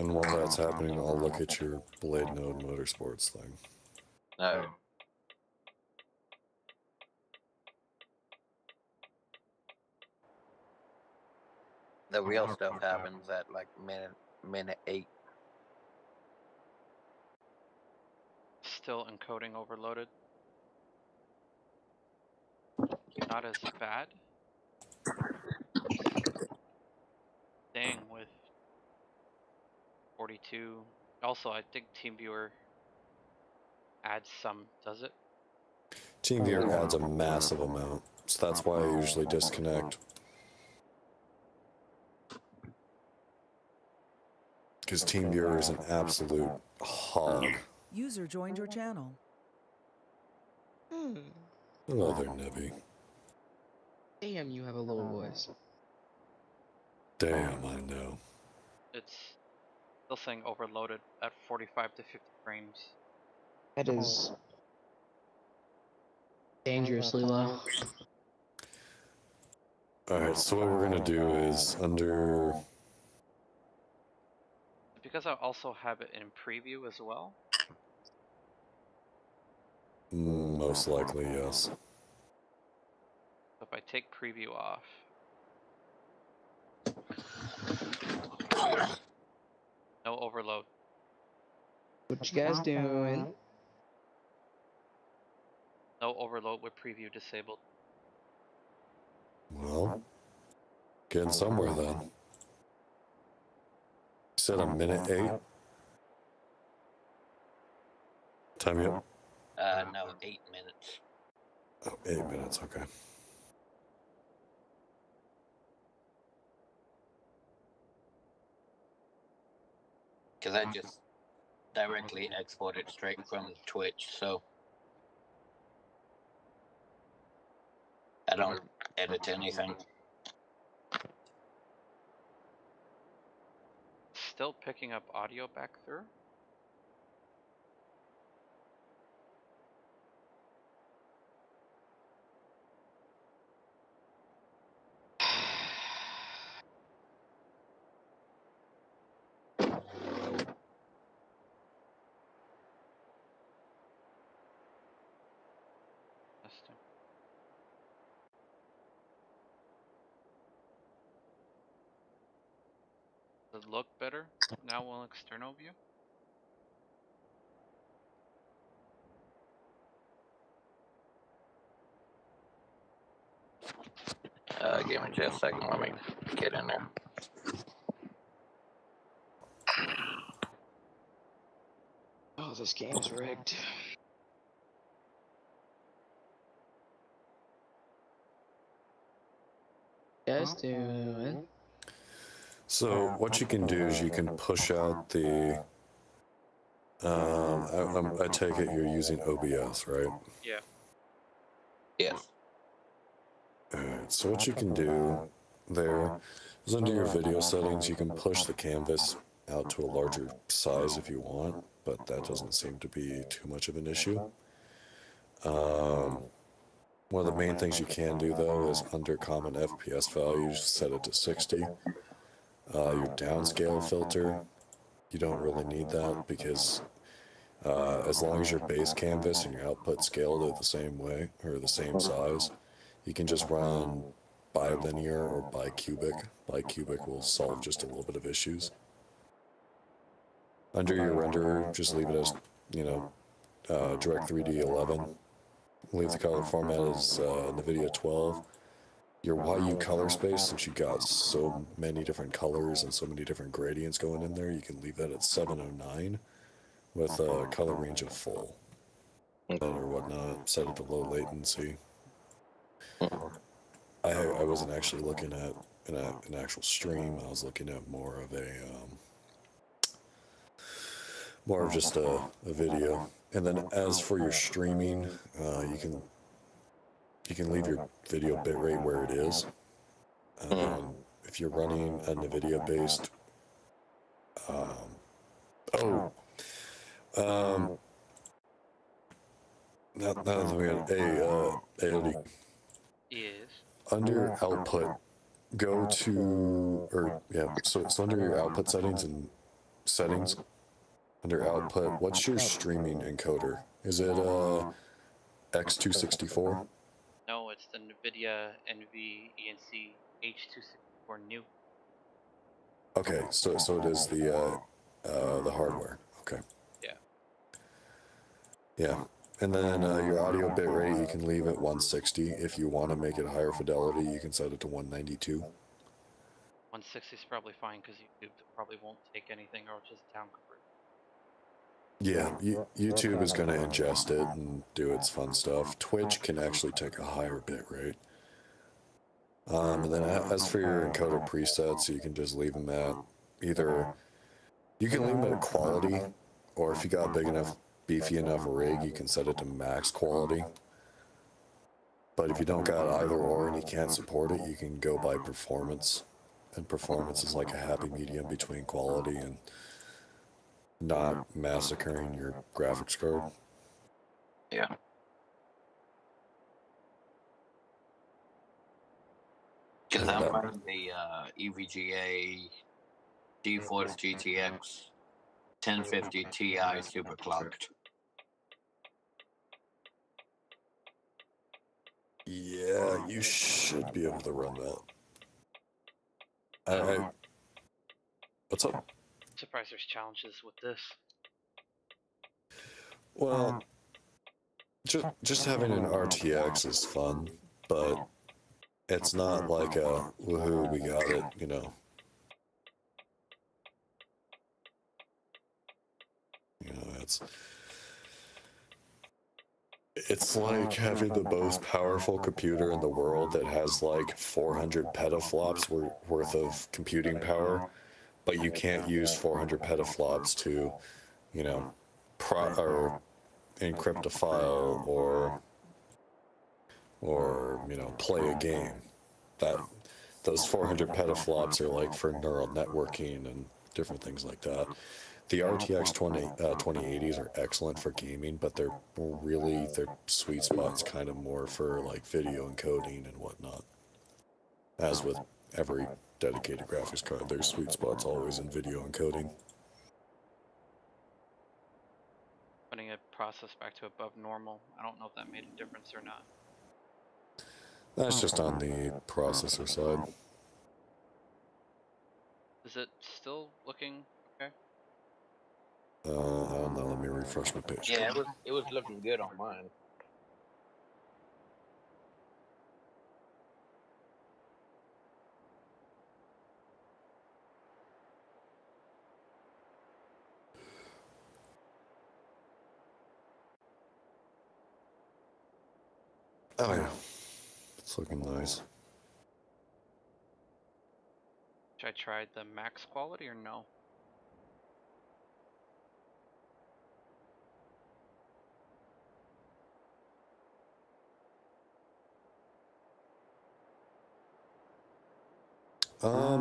And while that's happening, I'll look at your Blade Node Motorsports thing. No. The real stuff happens at like minute 8. Still encoding overloaded. Not as bad. Staying with 42. Also, I think TeamViewer adds some, does it? TeamViewer adds a massive amount, so that's why I usually disconnect. Because TeamViewer is an absolute hog. User joined your channel. Hello there, Nebby. Damn, you have a low voice. Damn, I know. It's still saying overloaded at 45 to 50 frames. That is dangerously low. Alright, so what we're gonna do is under... Because I also have it in preview as well. Most likely, yes. If I take preview off. No overload. What you guys doing? No overload with preview disabled. Well, getting somewhere then. You said a minute 8? Time you up? No, 8 minutes. Oh, 8 minutes, okay. Because I just directly exported straight from Twitch, so I don't edit anything. Still picking up audio back through. Testing. Does it look better now on external view? Give me just a second, let me get in there. Oh, this game's rigged. Guys doing? So what you can do is you can push out the... I take it you're using OBS, right? Yeah. Yes. Alright, so what you can do there is under your video settings, you can push the canvas out to a larger size if you want, but that doesn't seem to be too much of an issue. One of the main things you can do though is under common FPS values, set it to 60. Your downscale filter, you don't really need that because as long as your base canvas and your output scaled are the same way, or the same size, you can just run bilinear or bicubic. Bicubic will solve just a little bit of issues. Under your renderer, just leave it as, you know, Direct3D 11. Leave the color format as NVIDIA 12. Your YU color space, since you got so many different colors and so many different gradients going in there, you can leave that at 709 with a color range of full. Or whatnot, set it to low latency. I wasn't actually looking at an actual stream. I was looking at more of just a video. And then as for your streaming, you can leave your video bitrate where it is. If you're running a NVIDIA based, not that we had AOD. Is. Under output, go to, so it's under your output settings and settings, under output, what's your streaming encoder? Is it X264? No, it's the NVIDIA NVENC H264 new. Okay, so it is the hardware. Okay. Yeah. Yeah. And then your audio bitrate, you can leave it 160. If you want to make it higher fidelity, you can set it to 192. 160 is probably fine because YouTube probably won't take anything or just down convert. Yeah, YouTube is going to ingest it and do its fun stuff. Twitch can actually take a higher bitrate. And then as for your encoder presets, you can just leave them at either, you can leave them at quality, or if you got a big enough, beefy enough rig, you can set it to max quality. But if you don't got either or and you can't support it, you can go by performance. And performance is like a happy medium between quality and not massacring your graphics card. Yeah. Because I'm running the EVGA GeForce GTX 1050 Ti superclocked. Yeah, you should be able to run that. What's up? Surprised there's challenges with this. Well, just having an RTX is fun, but it's not like a woohoo, we got it, you know. You know, it's like having the most powerful computer in the world that has like 400 petaflops worth of computing power, but you can't use 400 petaflops to, you know, or encrypt a file or you know, play a game. Those 400 petaflops are like for neural networking and different things like that. The RTX 2080s are excellent for gaming, but their sweet spot's kind of more for like video encoding and whatnot. As with every dedicated graphics card, their sweet spot's always in video encoding. Putting a process back to above normal. I don't know if that made a difference or not. That's just on the processor side. Is it still looking okay? I don't know, let me refresh my page. Yeah, it was looking good on mine. Oh yeah, it's looking nice. Should I try the max quality or no?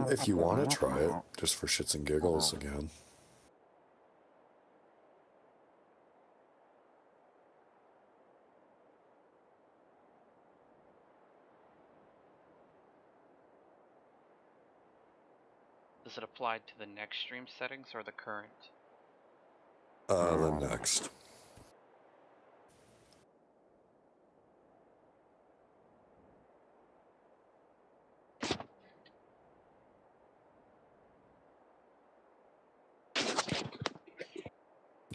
If you want to try it, just for shits and giggles again. Does it apply to the next stream settings or the current? The next.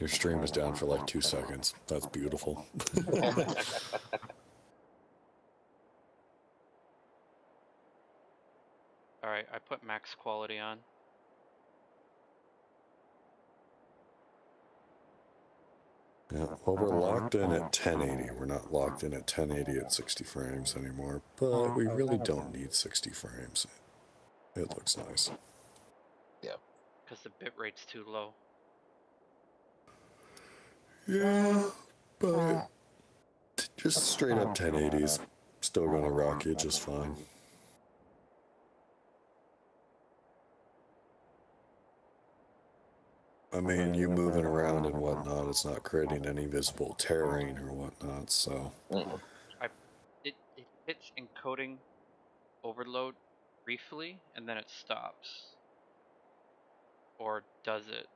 Your stream is down for like 2 seconds. That's beautiful. Alright, I put max quality on. Yeah, well, we're locked in at 1080. We're not locked in at 1080 at 60 frames anymore, but we really don't need 60 frames. It looks nice. Yeah. Because the bitrate's too low. Yeah, but just straight up 1080s still gonna rock you just fine. I mean, you moving around and whatnot, it's not creating any visible tearing or whatnot, so. It hits encoding overload briefly and then it stops. Or does it?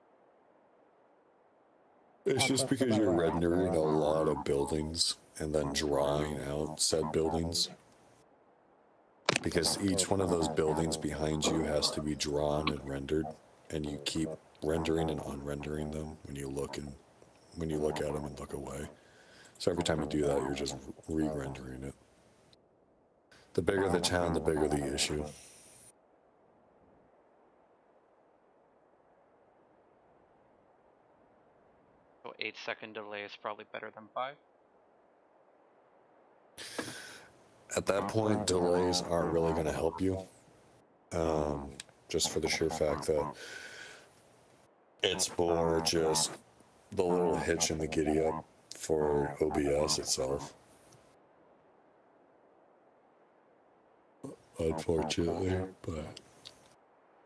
It's just because you're rendering a lot of buildings and then drawing out said buildings. Because each one of those buildings behind you has to be drawn and rendered, and you keep rendering and unrendering them when you look at them and look away. So every time you do that, you're just re-rendering it. The bigger the town, the bigger the issue. So 8-second delay is probably better than 5. At that point, delays aren't really going to help you. Just for the sheer fact that it's more just the little hitch in the giddy up for OBS itself. Unfortunately, but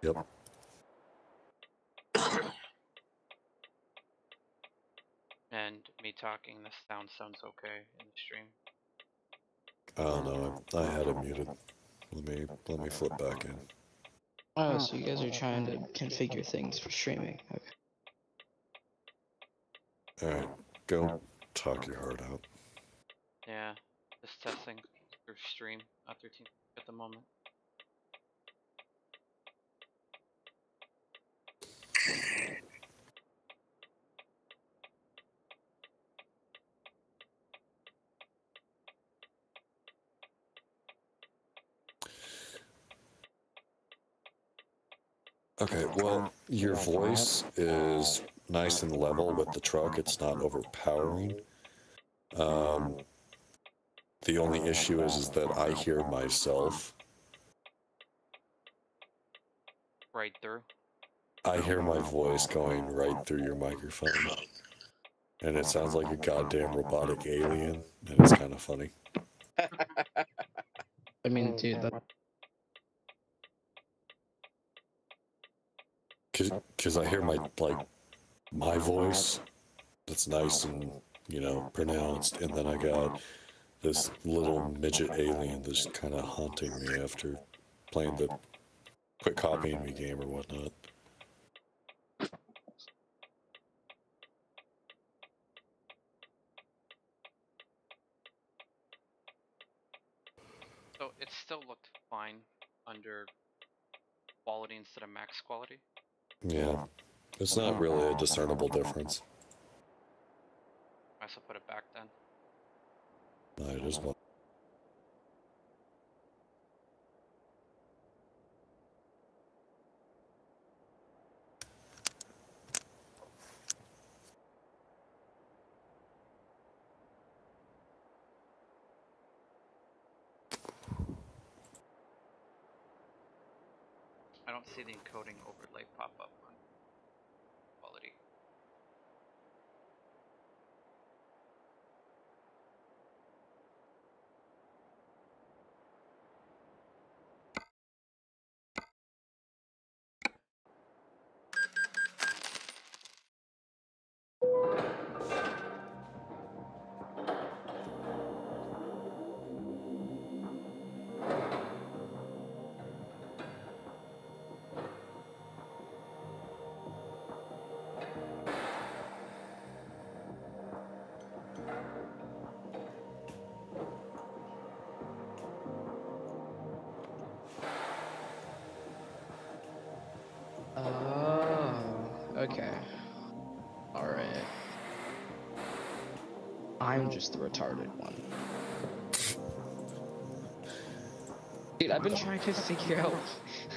yep. And me talking, the sound sounds okay in the stream. I don't know. I had it muted. Let me flip back in. Oh, so you guys are trying to configure things for streaming. Okay. Alright, go talk your heart out. Yeah, just testing through stream at 13 at the moment. Okay, well, your voice is nice and level with the truck. It's not overpowering. The only issue is that I hear myself. Right through. I hear my voice going right through your microphone. And it sounds like a goddamn robotic alien, and it's kind of funny. I mean, dude, that... Cause I hear my voice that's nice and, you know, pronounced, and then I got this little midget alien that's kind of haunting me after playing the quit copying me game or whatnot. So it still looked fine under quality instead of max quality. Yeah, it's not really a discernible difference. I also put it back then. Might as well. I don't see the encoding overlay pop up on quality. Oh, okay. Alright. I'm just the retarded one. Dude, I've been trying to figure out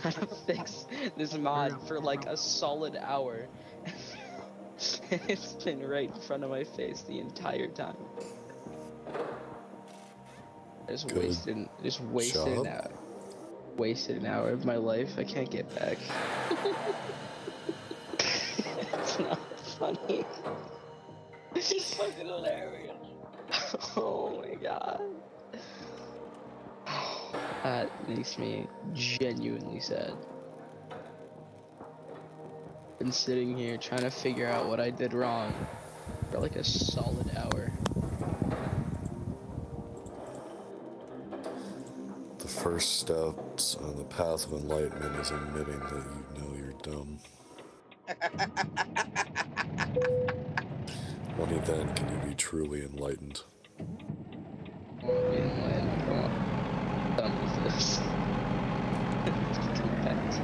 how to fix this mod for like a solid hour. And it's been right in front of my face the entire time. I just wasted an hour of my life I can't get back. It's not funny. It's fucking hilarious. Oh my god. That makes me genuinely sad. Been sitting here trying to figure out what I did wrong for like a solid hour. The first steps on the path of enlightenment is admitting that you know you're dumb. Only then can you be truly enlightened. Won't be enlightened. Come on. Done with this. Come back to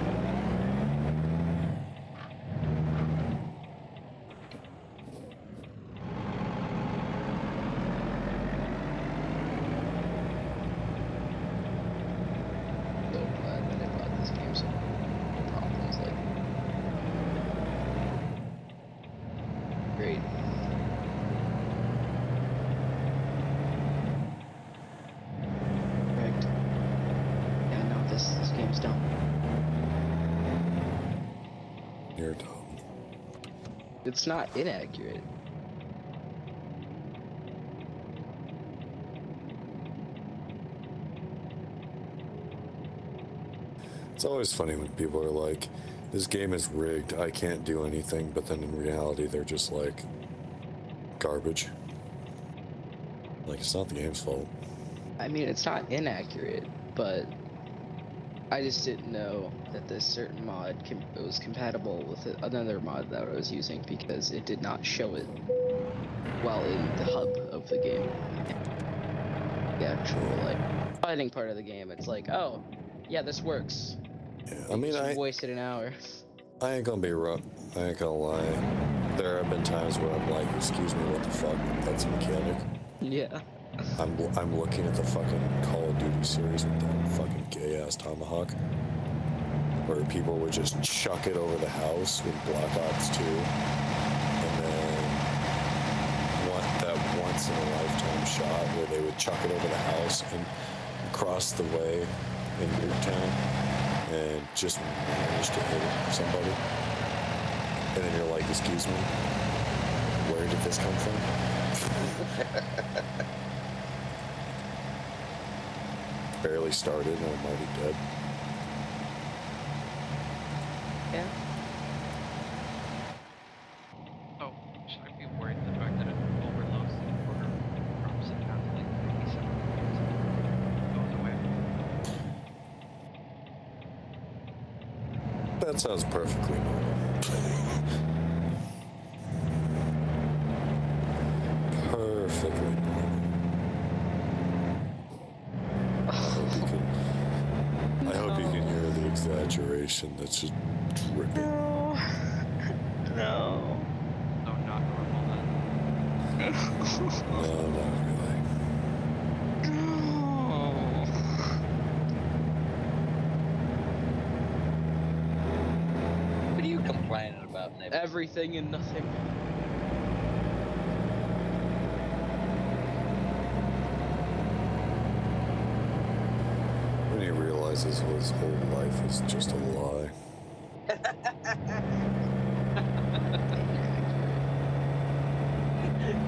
so glad that I bought this game so no problems like great. Correct. Yeah, no, this game's dumb. You're dumb. It's not inaccurate. It's always funny when people are like, this game is rigged, I can't do anything, but then in reality they're just like garbage. Like, it's not the game's fault. I mean, it's not inaccurate, but I just didn't know that this certain mod was compatible with another mod that I was using because it did not show it while in the hub of the game. The actual, like, fighting part of the game, it's like, oh, yeah, this works. Yeah, I mean, I wasted an hour. ain't gonna be rough. I ain't gonna lie. There have been times where I'm like, excuse me, what the fuck? That's a mechanic. Yeah. I'm looking at the fucking Call of Duty series with that fucking gay ass tomahawk, where people would just chuck it over the house with Black Ops 2, and then that once in a lifetime shot where they would chuck it over the house and across the way in Newtown and just manage to hit somebody, and then you're like, excuse me, where did this come from? Barely started and I'm already dead. Yeah. Oh, should I be worried the fact that it overloads the order drops it down to like 37 goes away? That sounds perfectly normal. Perfectly normal. I hope you can hear the exaggeration that's just dripping. No. No. No, not normal then. No, not really. What are you complaining about, Nick? Everything and nothing. When he realizes his whole life is just a lie.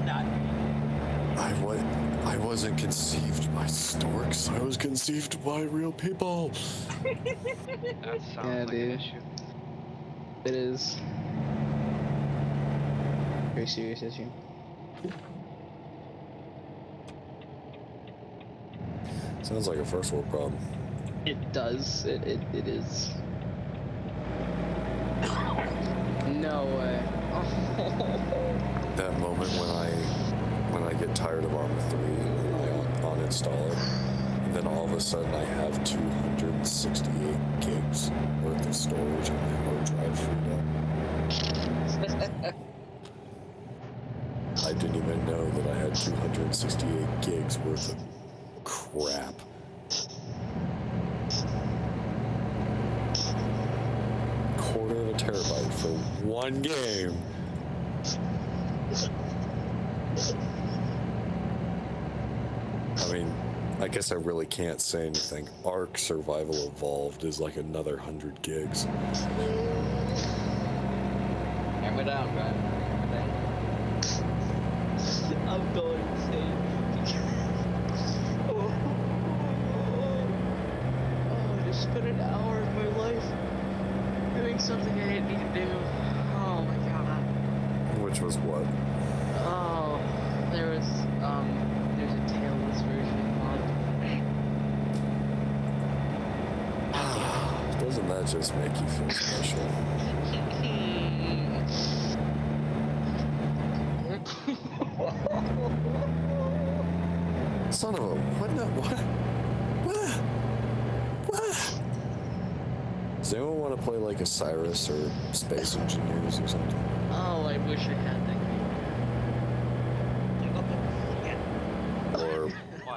Not I wasn't conceived by storks. I was conceived by real people. That sounds Yeah, like dude. an issue. It is. Very serious issue. Sounds like a first world problem. It does. It is. No way. That moment when I get tired of Arma 3 and then I uninstall it, and then all of a sudden I have 268 gigs worth of storage on my hard drive freed up. I didn't even know that I had 268 gigs worth of crap. Quarter of a terabyte for one game. I mean, I guess I really can't say anything. Ark Survival Evolved is like another 100 gigs. hammer down, right? I'm going insane. Oh, I just spent an hour of my life doing something I didn't need to do. Oh my god. Which was what? Oh, there's a tailless version of Doesn't that just make you feel special? Son of a what? No, what? What? Does anyone want to play like Osiris or Space Engineers or something? Oh, I wish I had that game.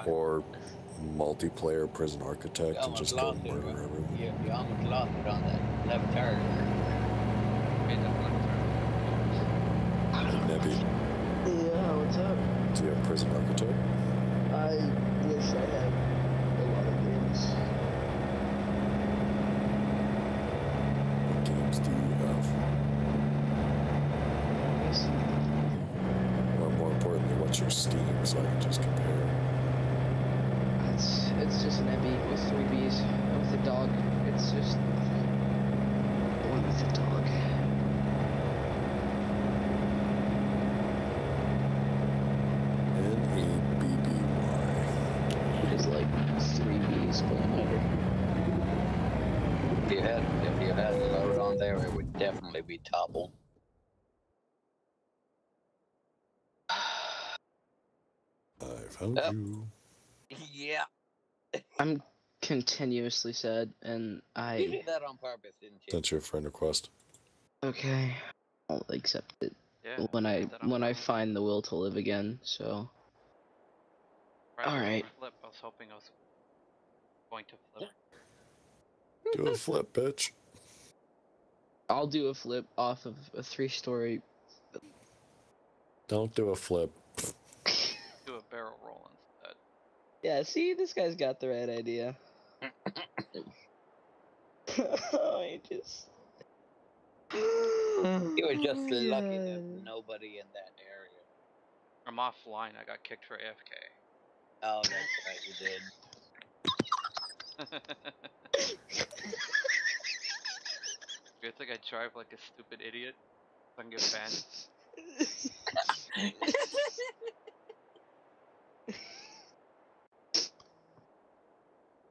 Or multiplayer Prison Architect and just go murder everyone. You almost lost it on that left turn. Nebby, Yeah, what's up? do you have Prison Architect? I wish I had a lot of games. What games do you have? Or more importantly, what's your Steam so I can just compare? It's just an Ebby with 3 Bs with a dog. It's just one with a dog. Nebby. It's like 3 Bs, but whatever. If you had load on there, it would definitely be toppled. I found you. Yeah. I'm continuously sad, and You I... did that on purpose, didn't you? That's your friend request. Okay. I'll accept it Yeah. when I did that on when I purpose. find the will to live again, so... Rather than Alright. Flip. I was hoping I was going to flip. Do a flip, bitch. I'll do a flip off of a 3-story... Don't do a flip. Do a barrel roll instead. Yeah, see, this guy's got the right idea. I just... You were just Oh, lucky yeah. there's nobody in that area. I'm offline. I got kicked for AFK. Oh, that's right, you did. You think I drive like a stupid idiot? So I can get banned?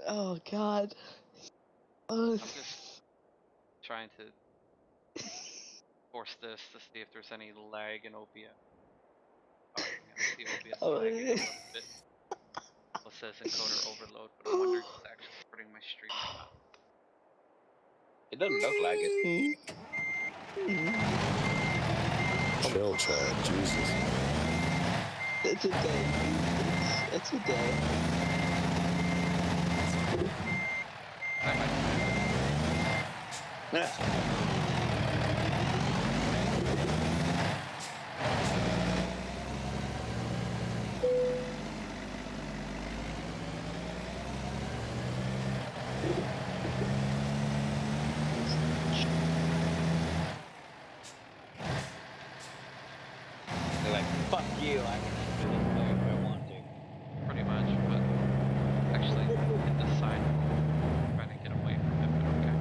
Oh god. Oh. I'm just trying to force this to see if there's any lag in OBS. Oh, yeah, I see OBS Oh, lagging a yeah. little bit. It says encoder overload, but I'm wondering if it's actually recording my stream or not. It doesn't look like it. Chill, Chad. Jesus. It's a day. It's a day. I might They're like, fuck you, I can just finish there if I want to. pretty much, but actually hit the sign. Trying to get away from it, but okay.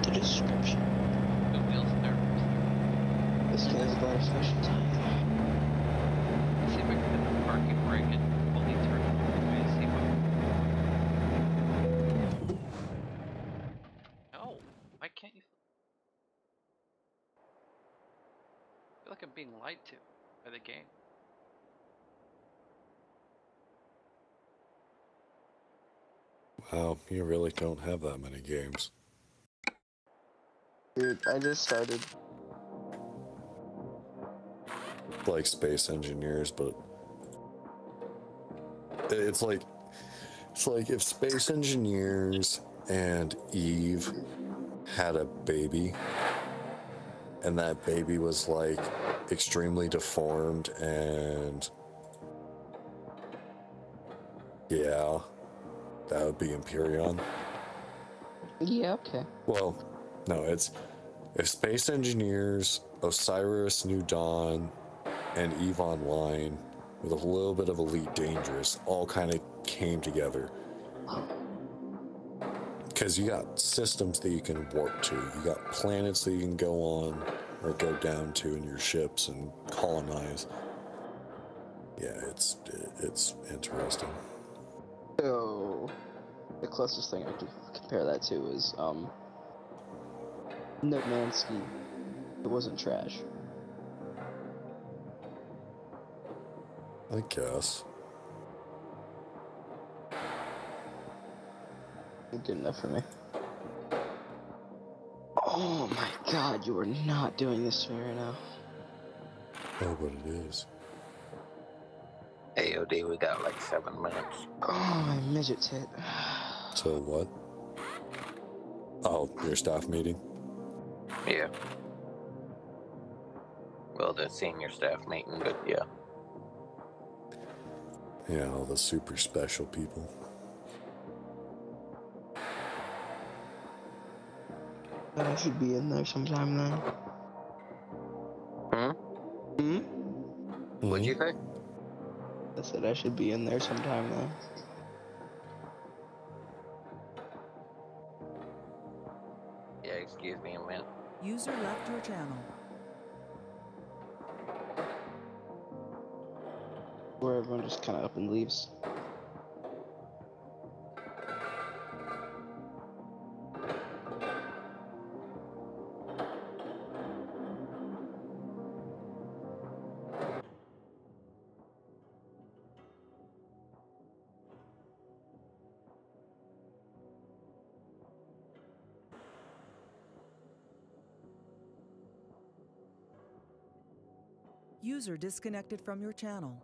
The description. The wheels there. This guy's about a special time. Let's see if I can hit the parking brake and fully turn it away and see what. No, why can't you? I feel like I'm being lied to by the game. Wow, you really don't have that many games. Dude, I just started. Like Space Engineers, but it's like if Space Engineers and Eve had a baby, and that baby was like extremely deformed, and yeah, that would be Empyrean. Yeah, okay. Well, no, it's if Space Engineers, Osiris New Dawn, and EVE Online, with a little bit of Elite Dangerous, all kind of came together. Because you got systems that you can warp to, you got planets that you can go on or go down to in your ships and colonize. Yeah, it's interesting. So, the closest thing I could compare that to is, No Man's Sky. It wasn't trash. I guess. Good enough for me. Oh my god, you are not doing this to me right now. Oh, but it is. AOD, we got like 7 minutes. Oh, my midget tit. So what? Oh, your staff meeting? Yeah. Well, the senior staff meeting, but yeah. Yeah, all the super special people. I should be in there sometime then. Hmm? What'd you say? I said I should be in there sometime then. Yeah, excuse me a minute. User left your channel. Where everyone just kind of up and leaves. User disconnected from your channel.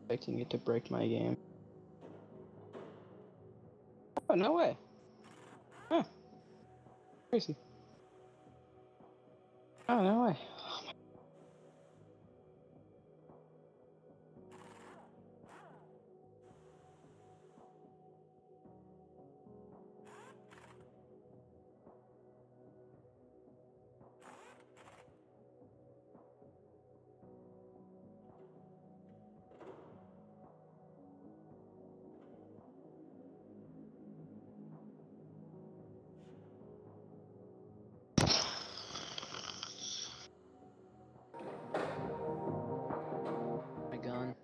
Expecting it to break my game. Oh, no way. Huh. Crazy. Oh, no way. My gun.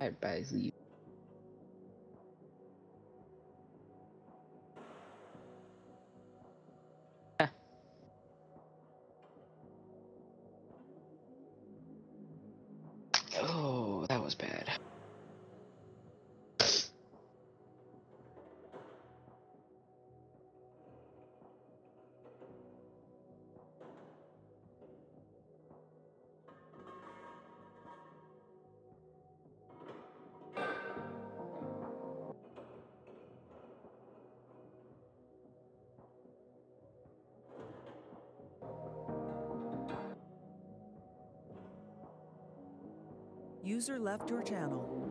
Alright, guys, leave. Ah. Oh, that was bad. User left your channel.